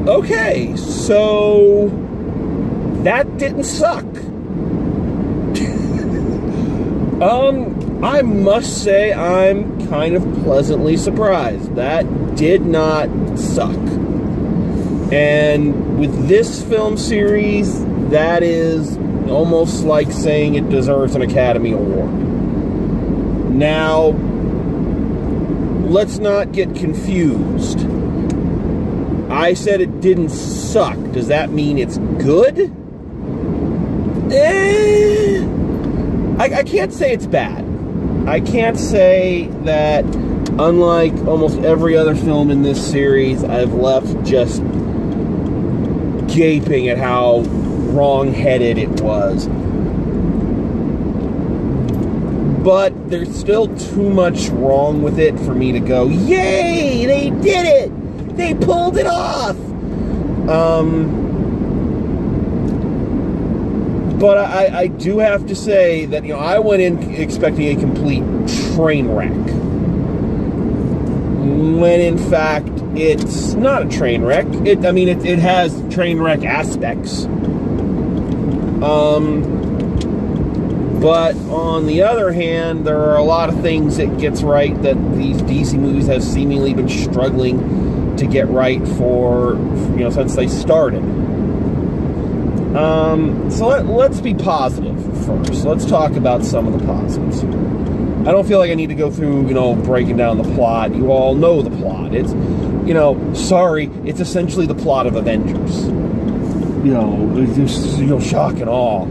Okay, so that didn't suck. I must say I'm kind of pleasantly surprised. That did not suck. And with this film series, that is almost like saying it deserves an Academy Award. Now, let's not get confused. I said it didn't suck. Does that mean it's good? I can't say it's bad. I can't say that, unlike almost every other film in this series, I've left just gaping at how wrong-headed it was. But there's still too much wrong with it for me to go, yay, they did it! They pulled it off! But I do have to say that, you know, I went in expecting a complete train wreck. When in fact, it's not a train wreck. It has train wreck aspects. But on the other hand, there are a lot of things it gets right that these DC movies have seemingly been struggling to get right for, you know, since they started. So let's be positive first. Let's talk about some of the positives. I don't feel like I need to go through, you know, breaking down the plot. You all know the plot. It's, you know, sorry, it's essentially the plot of Avengers. You know, it's just, you know, shock and awe.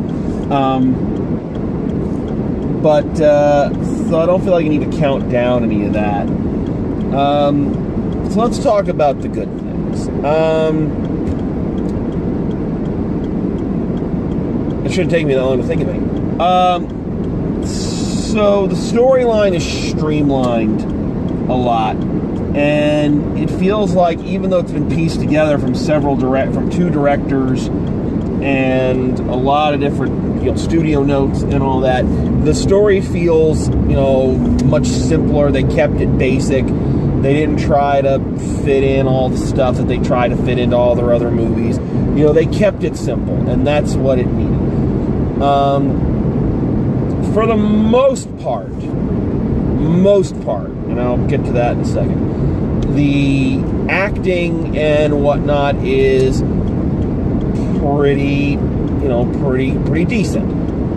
So I don't feel like I need to count down any of that. So let's talk about the good things. It shouldn't take me that long to think of it. So the storyline is streamlined a lot, and it feels like, even though it's been pieced together from two directors and a lot of different, you know, studio notes and all that, the story feels, you know, much simpler. They kept it basic. They didn't try to fit in all the stuff that they tried to fit into all their other movies. You know, they kept it simple, and that's what it needed. For the most part, and I'll get to that in a second, the acting and whatnot is pretty decent.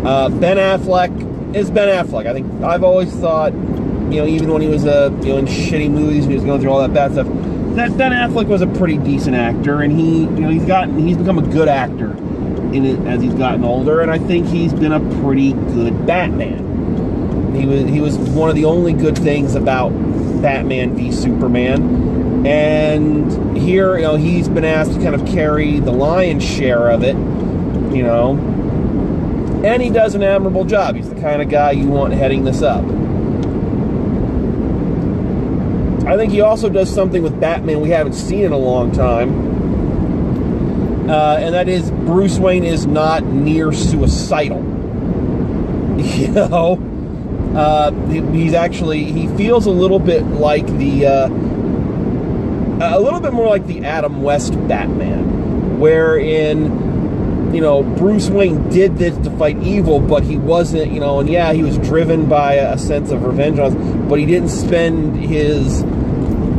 Ben Affleck is Ben Affleck. I think I've always thought, you know, even when he was in shitty movies and he was going through all that bad stuff, that Ben Affleck was a pretty decent actor, and he's become a good actor as he's gotten older, and I think he's been a pretty good Batman. He was one of the only good things about Batman v Superman, and here, you know, he's been asked to kind of carry the lion's share of it, you know, and he does an admirable job. He's the kind of guy you want heading this up. I think he also does something with Batman we haven't seen in a long time. And that is, Bruce Wayne is not near suicidal. You know? He feels a little bit like a little bit more like the Adam West Batman, wherein, you know, Bruce Wayne did this to fight evil, but he wasn't, you know, and yeah, he was driven by a sense of revenge on us, but he didn't spend his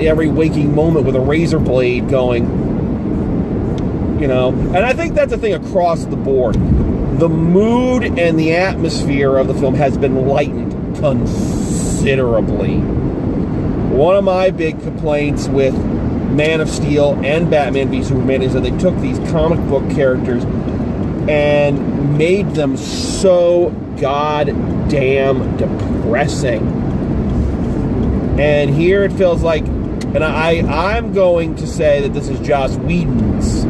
every waking moment with a razor blade going, you know. And I think that's a thing across the board. The mood and the atmosphere of the film has been lightened considerably. One of my big complaints with Man of Steel and Batman v Superman is that they took these comic book characters and made them so goddamn depressing. And here it feels like, and I'm going to say that this is Joss Whedon's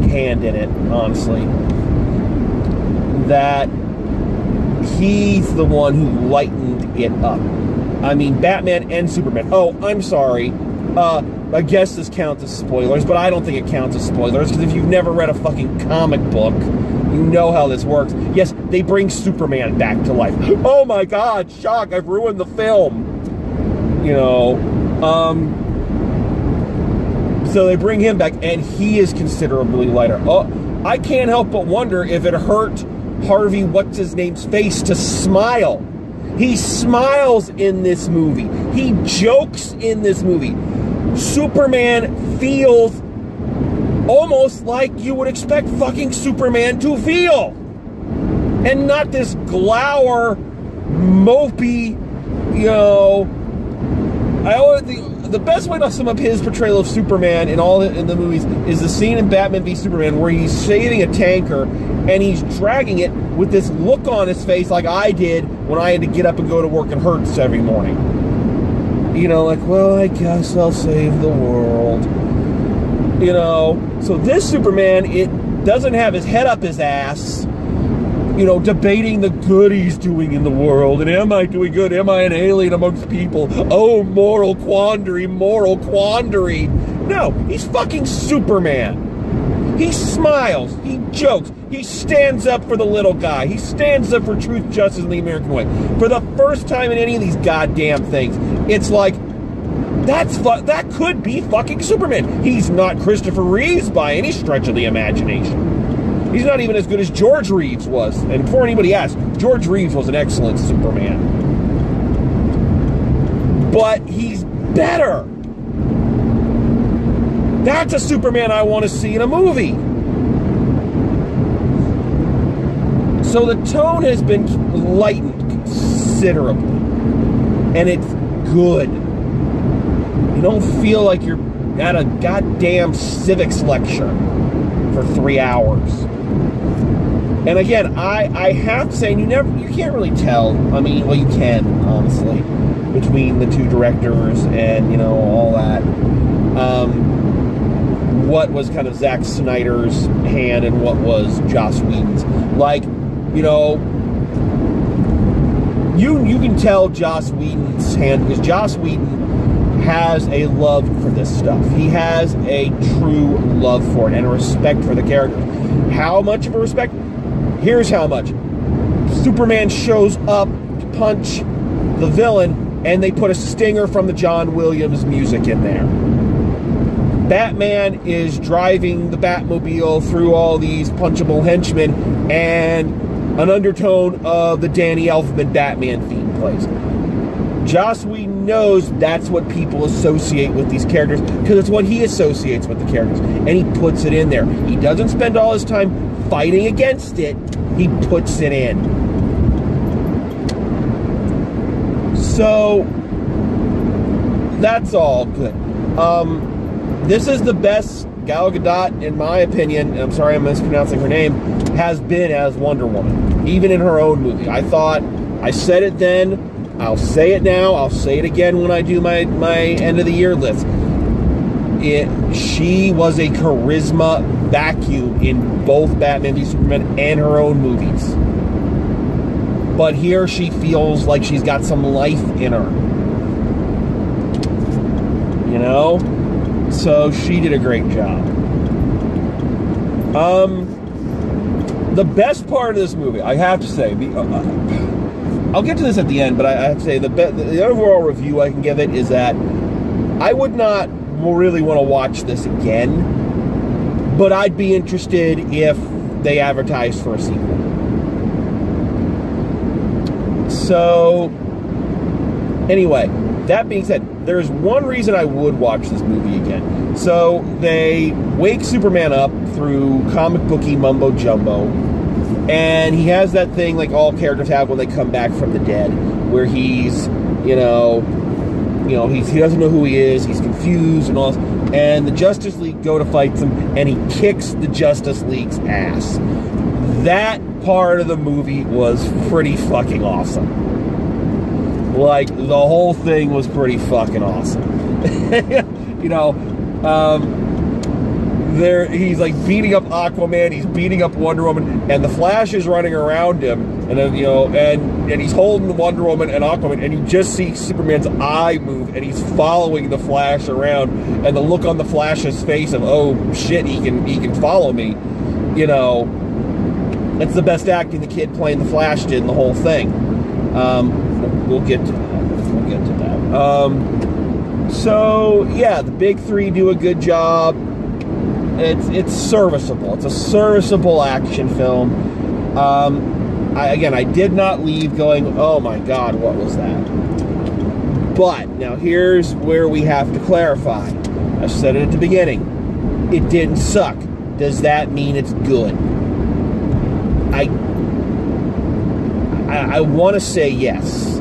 hand in it, honestly. That he's the one who lightened it up. I mean, Batman and Superman. Oh, I'm sorry. I guess this counts as spoilers, but I don't think it counts as spoilers, because if you've never read a fucking comic book, you know how this works. Yes, they bring Superman back to life. Oh my god, shock, I've ruined the film. You know, So they bring him back, and he is considerably lighter. Oh, I can't help but wonder if it hurt Harvey what's-his-name's face to smile. He smiles in this movie. He jokes in this movie. Superman feels almost like you would expect fucking Superman to feel. And not this glower, mopey, you know... The best way to sum up his portrayal of Superman in the movies is the scene in Batman v Superman where he's saving a tanker and he's dragging it with this look on his face like I did when I had to get up and go to work at Hertz every morning. You know, like, well, I guess I'll save the world. You know, so this Superman, it doesn't have his head up his ass, you know, debating the good he's doing in the world. And am I doing good? Am I an alien amongst people? Oh, moral quandary, moral quandary. No, he's fucking Superman. He smiles. He jokes. He stands up for the little guy. He stands up for truth, justice, and the American way. For the first time in any of these goddamn things, it's like, that could be fucking Superman. He's not Christopher Reeves by any stretch of the imagination. He's not even as good as George Reeves was. And before anybody asks, George Reeves was an excellent Superman. But he's better. That's a Superman I want to see in a movie. So the tone has been lightened considerably. And it's good. You don't feel like you're at a goddamn civics lecture for 3 hours. And again, I have to say, you can't really tell. I mean, well, you can, honestly, between the two directors and, you know, all that. What was kind of Zack Snyder's hand and what was Joss Whedon's. Like, you know, you can tell Joss Whedon's hand, because Joss Whedon has a love for this stuff. He has a true love for it and a respect for the characters. How much of a respect? Here's how much. Superman shows up to punch the villain, and they put a stinger from the John Williams music in there. Batman is driving the Batmobile through all these punchable henchmen, and an undertone of the Danny Elfman Batman theme plays. Joss Whedon knows that's what people associate with these characters, because it's what he associates with the characters, and he puts it in there. He doesn't spend all his time fighting against it, he puts it in. So, that's all good. This is the best Gal Gadot, in my opinion, and I'm sorry I'm mispronouncing her name, has been as Wonder Woman, even in her own movie. I said it then, I'll say it now, I'll say it again when I do my end of the year list. She was a charisma vacuum in both Batman v Superman and her own movies. But here she feels like she's got some life in her. You know? So she did a great job. The best part of this movie, I have to say, I'll get to this at the end, but I have to say, the overall review I can give it is that I would not really want to watch this again, but I'd be interested if they advertised for a sequel. So, anyway, that being said, there's one reason I would watch this movie again. So, they wake Superman up through comic booky mumbo jumbo, and he has that thing like all characters have when they come back from the dead, where he's, he doesn't know who he is, he's confused and all this, and the Justice League go to fight him, and he kicks the Justice League's ass. That part of the movie was pretty fucking awesome. Like, the whole thing was pretty fucking awesome. He's like beating up Aquaman, he's beating up Wonder Woman, and the Flash is running around him, and then, and he's holding Wonder Woman and Aquaman, and you just see Superman's eye move, and he's following the Flash around, and the look on the Flash's face of, oh shit, he can follow me, That's the best acting the kid playing the Flash did in the whole thing. We'll get to that. So yeah, the big three do a good job. It's serviceable. It's a serviceable action film. I did not leave going, oh my God, what was that? But now here's where we have to clarify. I said it at the beginning. It didn't suck. Does that mean it's good? I want to say yes.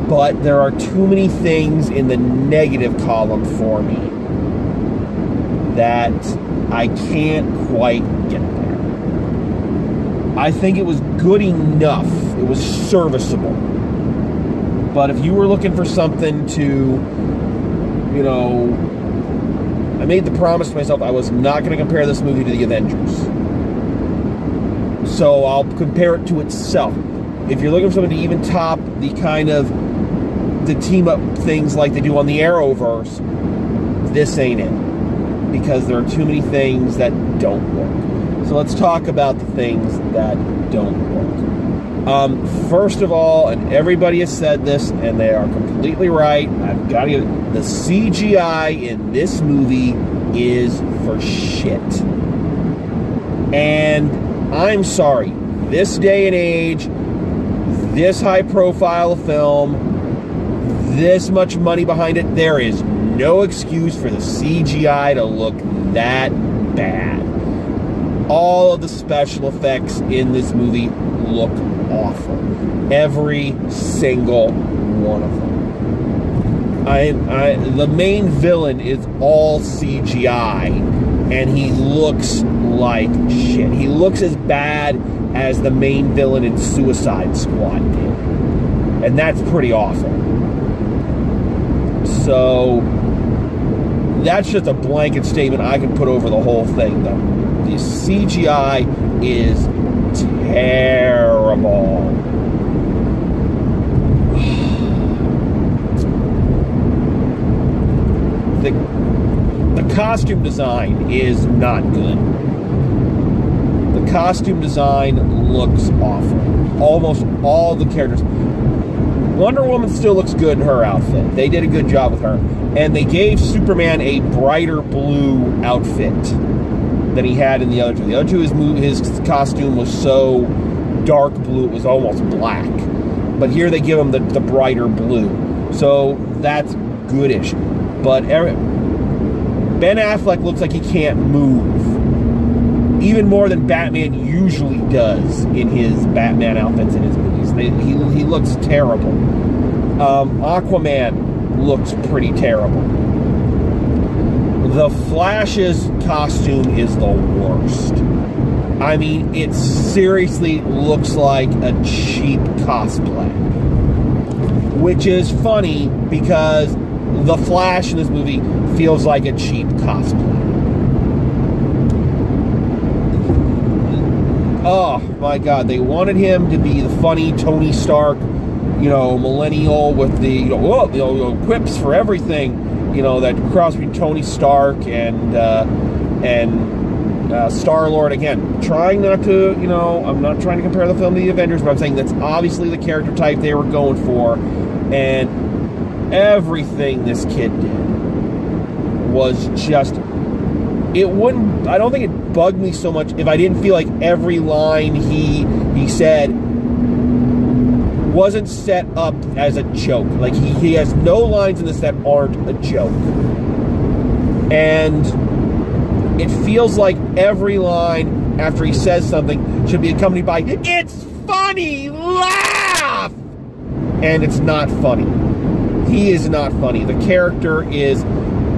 But there are too many things in the negative column for me that I can't quite get there. I think it was good enough. It was serviceable. But if you were looking for something to, you know, I made the promise to myself I was not going to compare this movie to the Avengers. So I'll compare it to itself. If you're looking for something to even top the kind of the team up things like they do on the Arrowverse, this ain't it. Because there are too many things that don't work. So let's talk about the things that don't work. First of all, and everybody has said this, and they are completely right, I've got to give it, the CGI in this movie is for shit. And I'm sorry, this day and age, this high profile film, this much money behind it, there is no excuse for the CGI to look that bad. All of the special effects in this movie look awful. Every single one of them. The main villain is all CGI, and he looks like shit. He looks as bad as the main villain in Suicide Squad did. And that's pretty awful. So that's just a blanket statement I can put over the whole thing, though. The CGI is terrible. The costume design is not good. The costume design looks awful. Almost all the characters. Wonder Woman still looks good in her outfit. They did a good job with her. And they gave Superman a brighter blue outfit than he had in the other two. The other two, his costume was so dark blue, it was almost black. But here they give him the brighter blue. So that's goodish. But Ben Affleck looks like he can't move. Even more than Batman usually does in his Batman outfits in his movies. He looks terrible. Aquaman looks pretty terrible. The Flash's costume is the worst. I mean, it seriously looks like a cheap cosplay. Which is funny because the Flash in this movie feels like a cheap cosplay. Oh my God, they wanted him to be the funny Tony Stark, you know, millennial with the, quips for everything, you know, that cross between Tony Stark and Star-Lord. Again, trying not to, you know, I'm not trying to compare the film to the Avengers, but I'm saying that's obviously the character type they were going for, and everything this kid did was just, I don't think it bugged me so much if I didn't feel like every line he said wasn't set up as a joke. Like, he has no lines in this that aren't a joke. And it feels like every line after he says something should be accompanied by, "It's funny, laugh!" And it's not funny. He is not funny. The character is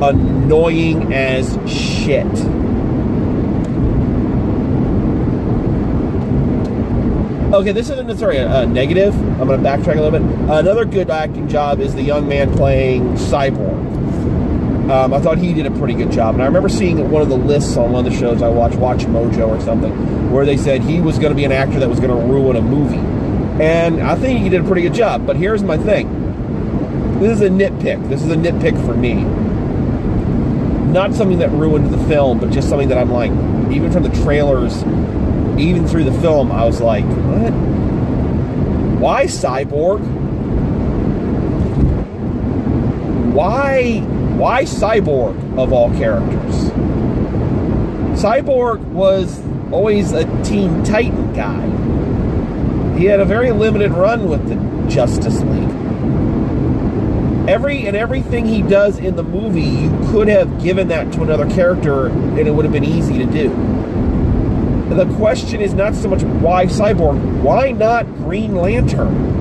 annoying as shit. Okay, this isn't necessarily a negative. I'm going to backtrack a little bit. Another good acting job is the young man playing Cyborg. I thought he did a pretty good job. And I remember seeing one of the lists on one of the shows I watched, Watch Mojo or something, where they said he was going to be an actor that was going to ruin a movie. And I think he did a pretty good job. But here's my thing. This is a nitpick. This is a nitpick for me. Not something that ruined the film, but just something that I'm like, even from the trailers, even through the film, I was like, what? Why Cyborg? why Cyborg of all characters? Cyborg was always a Teen Titan guy. He had a very limited run with the Justice League. Everything he does in the movie, you could have given that to another character and it would have been easy to do. The question is not so much why Cyborg, why not Green Lantern?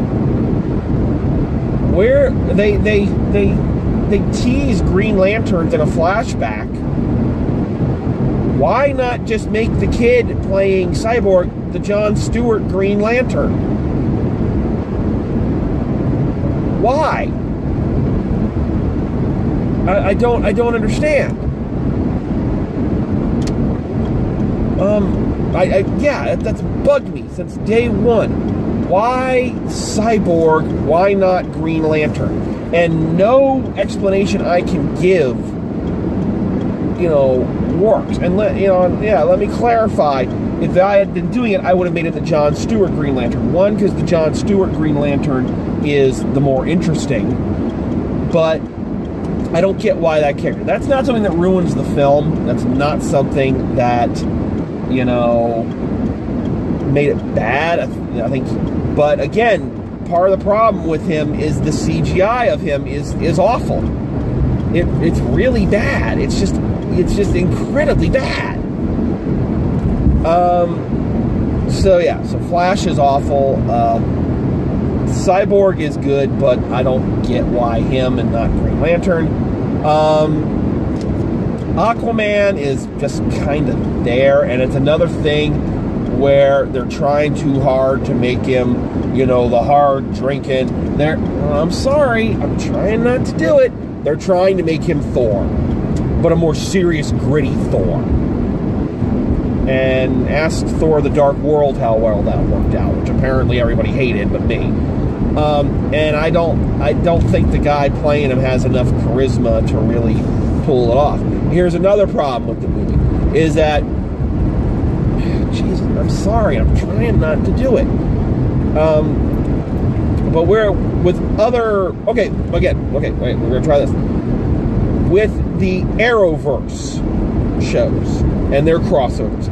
Where they tease Green Lanterns in a flashback. Why not just make the kid playing Cyborg the John Stewart Green Lantern? Why? I don't understand. Yeah, that's bugged me since day one. Why Cyborg? Why not Green Lantern? And no explanation I can give, works. And let me clarify. If I had been doing it, I would have made it the John Stewart Green Lantern. One, because the John Stewart Green Lantern is the more interesting. But I don't get why that character. That's not something that ruins the film. That's not something that, made it bad. I think. But again, part of the problem with him is the CGI of him is awful. It's really bad. It's just incredibly bad. So Flash is awful. Cyborg is good, but I don't get why him and not Green Lantern. Aquaman is just kind of there, and it's another thing where they're trying too hard to make him, the hard drinking. I'm sorry, I'm trying not to do it. They're trying to make him Thor, but a more serious, gritty Thor. And ask Thor: The Dark World how well that worked out, which apparently everybody hated, but me. And I don't think the guy playing him has enough charisma to really pull it off. Here's another problem with the movie: is that, Jesus, I'm sorry, I'm trying not to do it. But we're with other. Wait, we're gonna try this with the Arrowverse shows and their crossovers.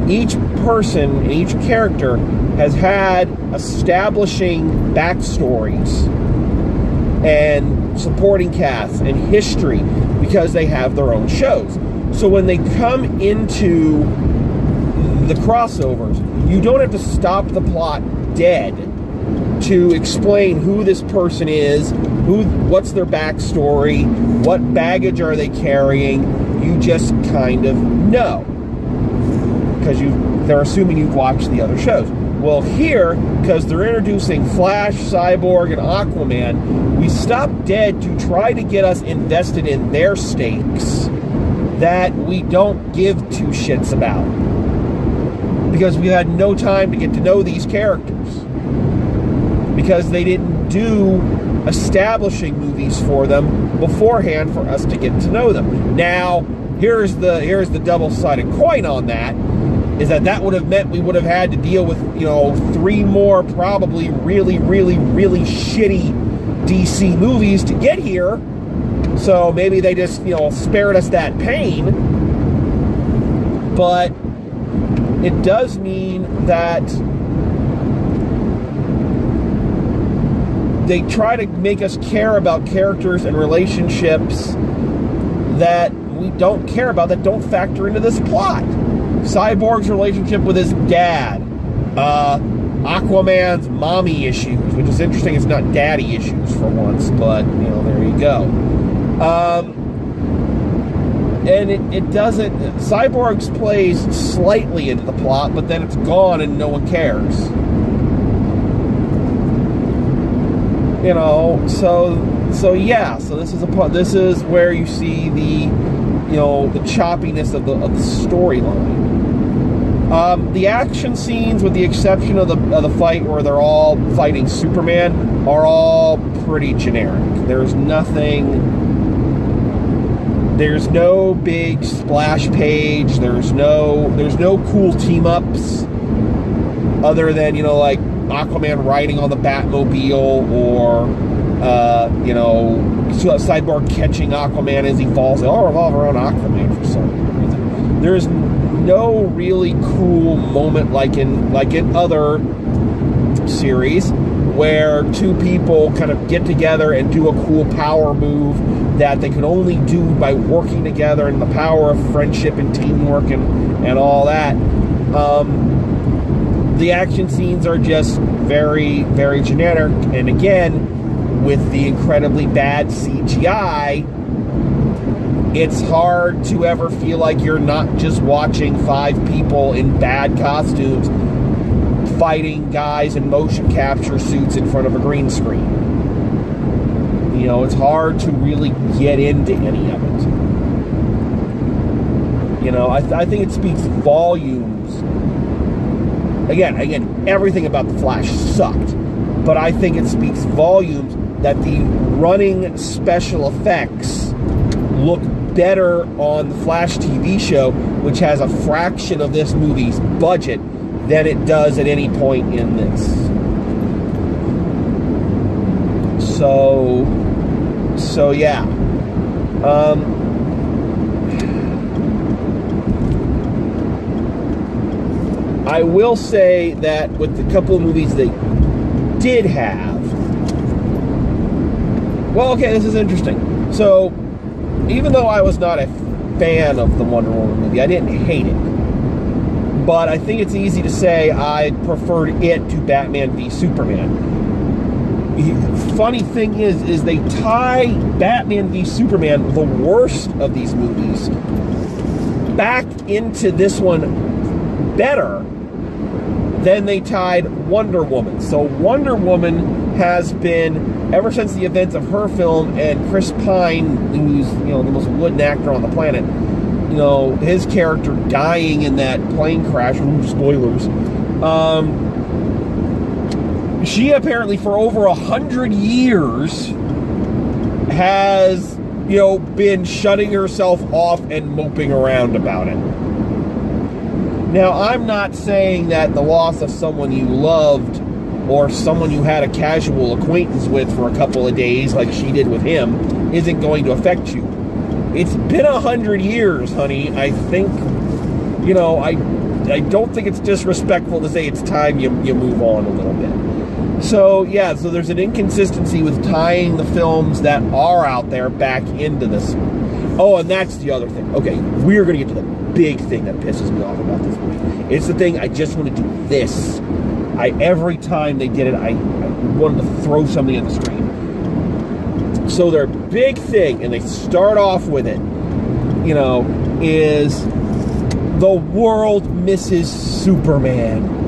Each person and each character has had establishing backstories and supporting casts and history because they have their own shows. So when they come into the crossovers, you don't have to stop the plot dead to explain who this person is, what's their backstory, what baggage are they carrying. You just kind of know because they're assuming you've watched the other shows. Well, here, because they're introducing Flash, Cyborg, and Aquaman, we stop dead to try to get us invested in their stakes that we don't give two shits about. Because we had no time to get to know these characters. Because they didn't do establishing movies for them beforehand for us to get to know them. Now, here's the double-sided coin on that. Is that would have meant we would have had to deal with, 3 more probably really, really, really shitty DC movies to get here. So maybe they just, spared us that pain. But it does mean that they try to make us care about characters and relationships that we don't care about, that don't factor into this plot. Cyborg's relationship with his dad, Aquaman's mommy issues, which is interesting. It's not daddy issues for once, but there you go. And it doesn't. Cyborg's plays slightly into the plot, but then it's gone and no one cares. So this is where you see the choppiness of the storyline. The action scenes, with the exception of the fight where they're all fighting Superman, are all pretty generic. There's no big splash page. There's no cool team ups other than like Aquaman riding on the Batmobile or You know, Cyborg catching Aquaman as he falls. They all revolve around Aquaman for some reason. There's no really cool moment like in other series where two people kind of get together and do a cool power move that they can only do by working together, and the power of friendship and teamwork and all that. The action scenes are just very, very generic, and again, with the incredibly bad CGI, it's hard to ever feel like you're not just watching 5 people in bad costumes fighting guys in motion capture suits in front of a green screen. You know, it's hard to really get into any of it. You know, I think it speaks volumes. Again, everything about The Flash sucked, but I think it speaks volumes that the running special effects look better on the Flash TV show, which has a fraction of this movie's budget, than it does at any point in this. So yeah. I will say that with the couple of movies they did have, well, okay, this is interesting. So, even though I was not a fan of the Wonder Woman movie, I didn't hate it. But I think it's easy to say I preferred it to Batman v Superman. Funny thing is they tie Batman v Superman, the worst of these movies, back into this one better than they tied Wonder Woman. So Wonder Woman has been, ever since the events of her film and Chris Pine, who's, you know, the most wooden actor on the planet, you know, his character dying in that plane crash, spoilers, she apparently for over 100 years has, you know, been shutting herself off and moping around about it. Now, I'm not saying that the loss of someone you loved or someone you had a casual acquaintance with for a couple of days, like she did with him, isn't going to affect you. It's been 100 years, honey. I think, you know, I don't think it's disrespectful to say it's time you move on a little bit. So, yeah, so there's an inconsistency with tying the films that are out there back into this. Oh, and that's the other thing. Okay, we're going to get to the big thing that pisses me off about this movie. It's the thing, I just want to do this. Every time they did it, I wanted to throw something at the screen. So their big thing, and they start off with it, you know, is the world misses Superman.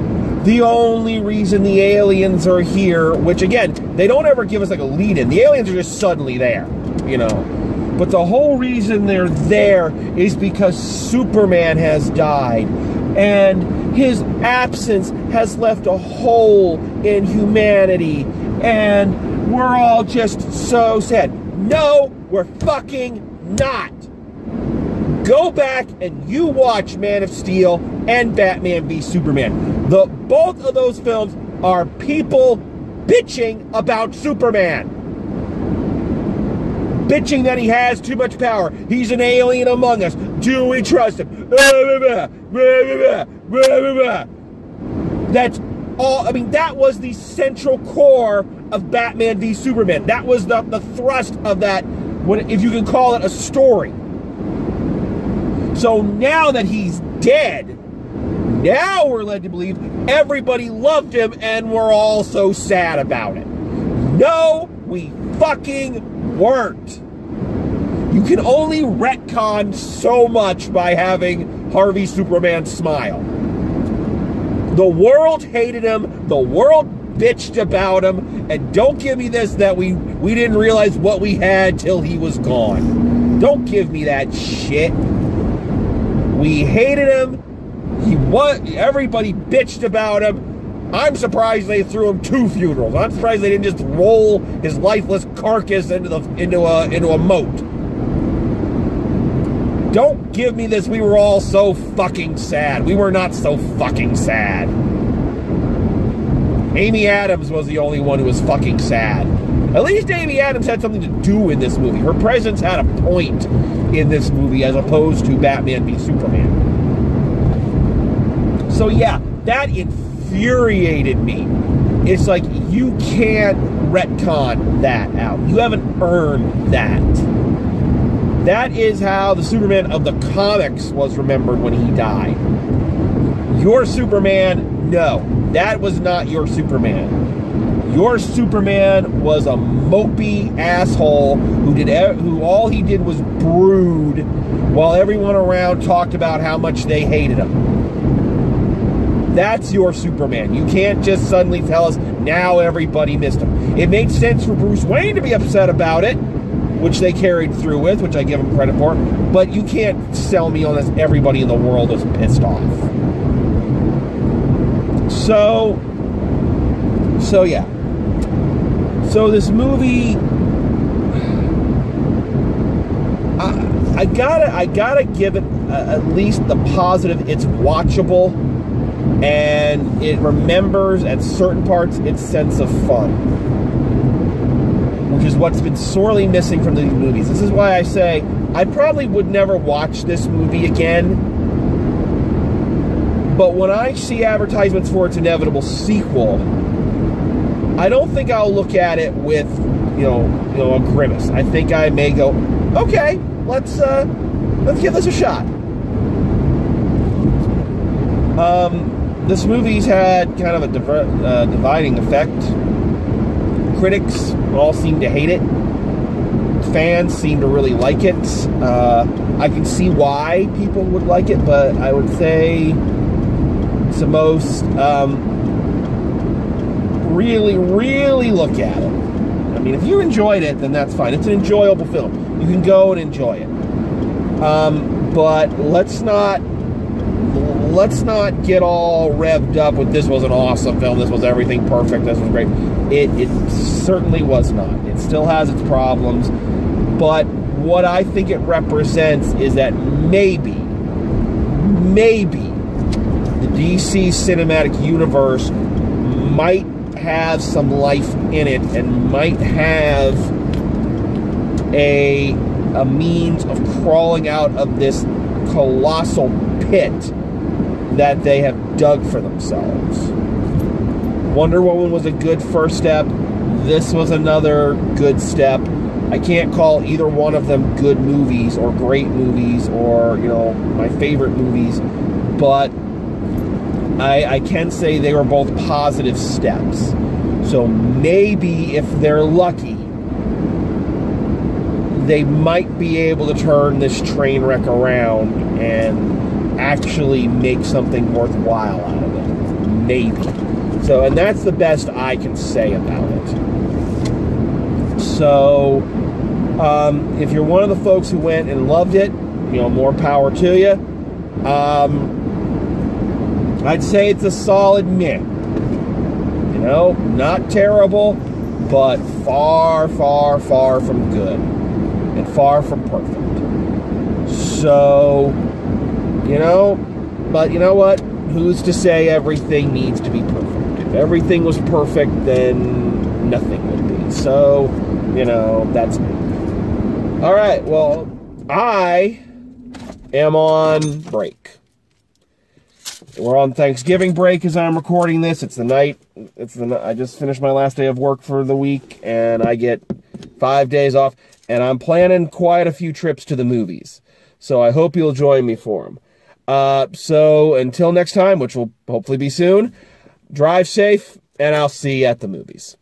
The only reason the aliens are here, which again, they don't ever give us like a lead in. The aliens are just suddenly there, you know. But the whole reason they're there is because Superman has died. And his absence has left a hole in humanity. And we're all just so sad. No, we're fucking not. Go back and you watch Man of Steel and Batman v Superman. Both of those films are people bitching about Superman. Bitching that he has too much power. He's an alien among us. Do we trust him? That's all. I mean, that was the central core of Batman v Superman. That was the thrust of that, if you can call it a story. So now that he's dead, now we're led to believe everybody loved him and we're all so sad about it. No, we fucking weren't. You can only retcon so much by having Harvey Superman smile. The world hated him, the world bitched about him, and don't give me this that we didn't realize what we had till he was gone. Don't give me that shit. We hated him. Everybody bitched about him. I'm surprised they threw him 2 funerals. I'm surprised they didn't just roll his lifeless carcass into a moat. Don't give me this, we were all so fucking sad. We were not so fucking sad. Amy Adams was the only one who was fucking sad. At least Amy Adams had something to do in this movie. Her presence had a point in this movie as opposed to Batman v Superman. So yeah, that infuriated me. It's like, you can't retcon that out. You haven't earned that. That is how the Superman of the comics was remembered when he died. Your Superman, no. That was not your Superman. Your Superman was a mopey asshole who all he did was brood while everyone around talked about how much they hated him. That's your Superman. You can't just suddenly tell us now everybody missed him. It made sense for Bruce Wayne to be upset about it, which they carried through with, which I give them credit for, but you can't sell me on this everybody in the world is pissed off. So yeah. So this movie, I gotta give it at least the positive. It's watchable, and it remembers at certain parts its sense of fun, which is what's been sorely missing from these movies. This is why I say I probably would never watch this movie again. But when I see advertisements for its inevitable sequel, I don't think I'll look at it with, you know, a grimace. I think I may go, okay, let's give this a shot. This movie's had kind of a dividing effect. Critics all seem to hate it. Fans seem to really like it. I can see why people would like it, but I would say it's the most really, really look at it. I mean, if you enjoyed it, then that's fine. It's an enjoyable film. You can go and enjoy it. But let's not get all revved up with this was an awesome film, this was everything perfect, this was great. It certainly was not. It still has its problems, but what I think it represents is that maybe the DC Cinematic Universe might have some life in it and might have a means of crawling out of this colossal pit that they have dug for themselves. Wonder Woman was a good first step. This was another good step. I can't call either one of them good movies or great movies or, you know, my favorite movies, but I can say they were both positive steps. So maybe if they're lucky, they might be able to turn this train wreck around and actually make something worthwhile out of it. Maybe. So, and that's the best I can say about it. So, if you're one of the folks who went and loved it, you know, more power to you. I'd say it's a solid meh. You know, not terrible, but far, far, far from good. And far from perfect. So, you know, but you know what? Who's to say everything needs to be perfect? If everything was perfect, then nothing would be. So, you know, that's me. All right, well, I am on break. We're on Thanksgiving break as I'm recording this. It's the night. I just finished my last day of work for the week, and I get 5 days off. And I'm planning quite a few trips to the movies. So I hope you'll join me for them. So until next time, which will hopefully be soon, drive safe, and I'll see you at the movies.